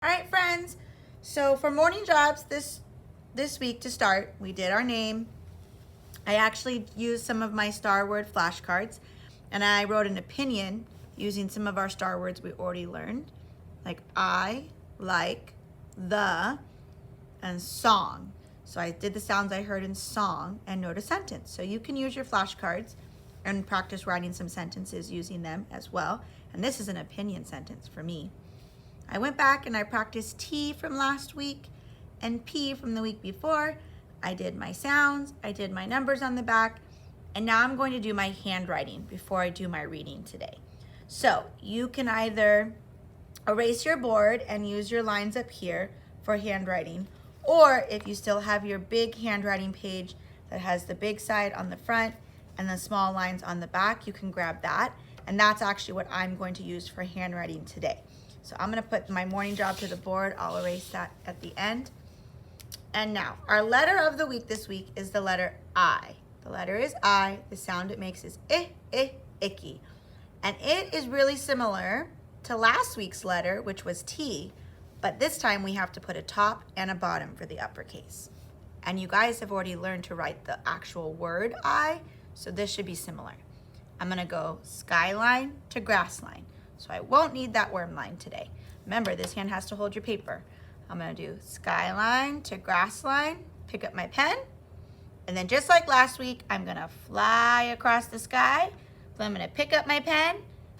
All right, friends. So for morning jobs this week to start, we did our name. I actually used some of my Star Word flashcards, and I wrote an opinion using some of our Star Words we already learned, like I, like, the, and song. So I did the sounds I heard in song and wrote a sentence. So you can use your flashcards and practice writing some sentences using them as well. And this is an opinion sentence for me. I went back and I practiced T from last week and P from the week before. I did my sounds, I did my numbers on the back, and now I'm going to do my handwriting before I do my reading today. So you can either erase your board and use your lines up here for handwriting, or if you still have your big handwriting page that has the big side on the front and the small lines on the back, you can grab that. And that's actually what I'm going to use for handwriting today. So I'm gonna put my morning job to the board. I'll erase that at the end. And now, our letter of the week this week is the letter I. The letter is I. The sound it makes is icky. And it is really similar to last week's letter, which was T, but this time we have to put a top and a bottom for the uppercase. And you guys have already learned to write the actual word I, so this should be similar. I'm gonna go skyline to grass line. So I won't need that worm line today. Remember, this hand has to hold your paper. I'm gonna do skyline to grass line, pick up my pen, and then just like last week, I'm gonna fly across the sky. So I'm gonna pick up my pen,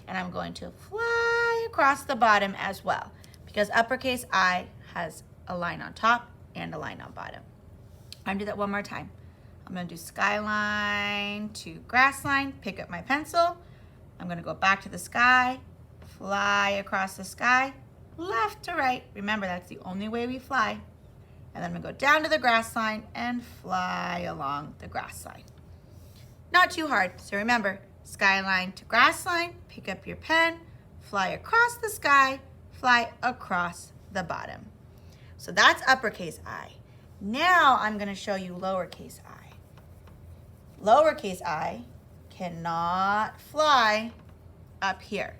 and I'm going to fly across the bottom as well, because uppercase I has a line on top and a line on bottom. I'm gonna do that one more time. I'm gonna do skyline to grass line, pick up my pencil. I'm gonna go back to the sky, fly across the sky, left to right. Remember, that's the only way we fly. And then I'm gonna go down to the grass line and fly along the grass line. Not too hard. So remember, skyline to grass line, pick up your pen, fly across the sky, fly across the bottom. So that's uppercase I. Now I'm gonna show you lowercase I. Lowercase I cannot fly up here.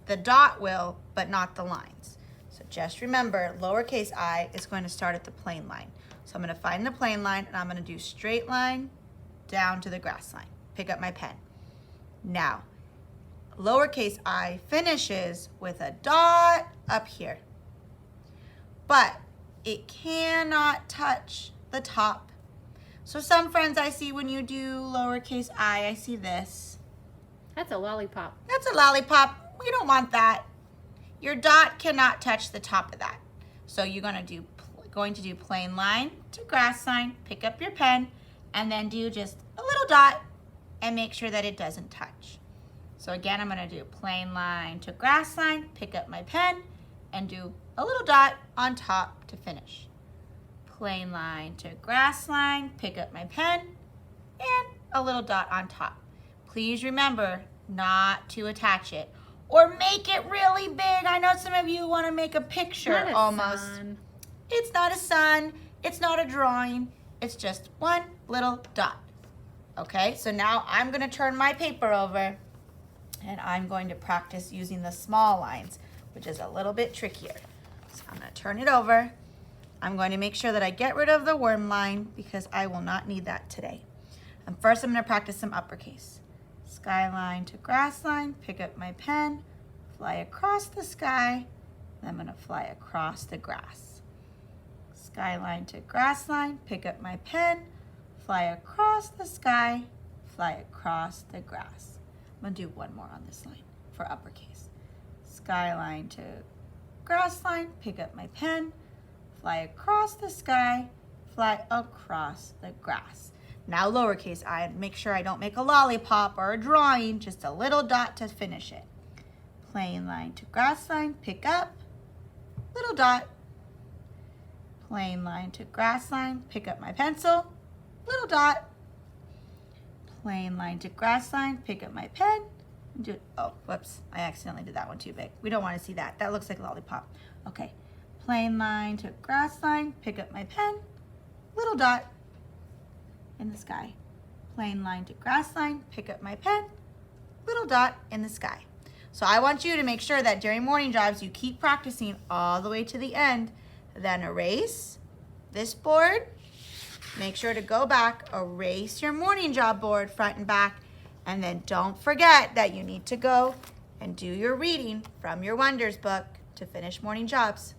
The dot will, but not the lines. So just remember, lowercase I is going to start at the plane line. So I'm going to find the plane line, and I'm going to do straight line down to the grass line. Pick up my pen. Now, lowercase I finishes with a dot up here. But it cannot touch the top. So some friends I see when you do lowercase I see this. That's a lollipop. That's a lollipop. We don't want that. Your dot cannot touch the top of that. So you're going to do plain line to grass line, pick up your pen, and then do just a little dot and make sure that it doesn't touch. So again, I'm going to do plain line to grass line, pick up my pen, and do a little dot on top to finish. Plain line to grass line, pick up my pen, and a little dot on top. Please remember not to attach it or make it really big. I know some of you want to make a picture almost. Sun. It's not a sun. It's not a drawing. It's just one little dot. Okay, so now I'm going to turn my paper over, and I'm going to practice using the small lines, which is a little bit trickier. So I'm going to turn it over. I'm going to make sure that I get rid of the worm line because I will not need that today. And first I'm going to practice some uppercase. Skyline to grass line, pick up my pen, fly across the sky, then I'm going to fly across the grass. Skyline to grass line, pick up my pen, fly across the sky, fly across the grass. I'm going to do one more on this line for uppercase. Skyline to grass line, pick up my pen, fly across the sky, fly across the grass. Now lowercase I, make sure I don't make a lollipop or a drawing, just a little dot to finish it. Plain line to grass line, pick up, little dot. Plain line to grass line, pick up my pencil, little dot. Plain line to grass line, pick up my pen, and do it. Oh, whoops, I accidentally did that one too big. We don't want to see that. That looks like a lollipop. Okay, plain line to grass line, pick up my pen, little dot. In the sky. Plain line to grass line, pick up my pen, little dot in the sky. So I want you to make sure that during morning jobs, you keep practicing all the way to the end. Then erase this board. Make sure to go back, erase your morning job board front and back, and then don't forget that you need to go and do your reading from your Wonders book to finish morning jobs.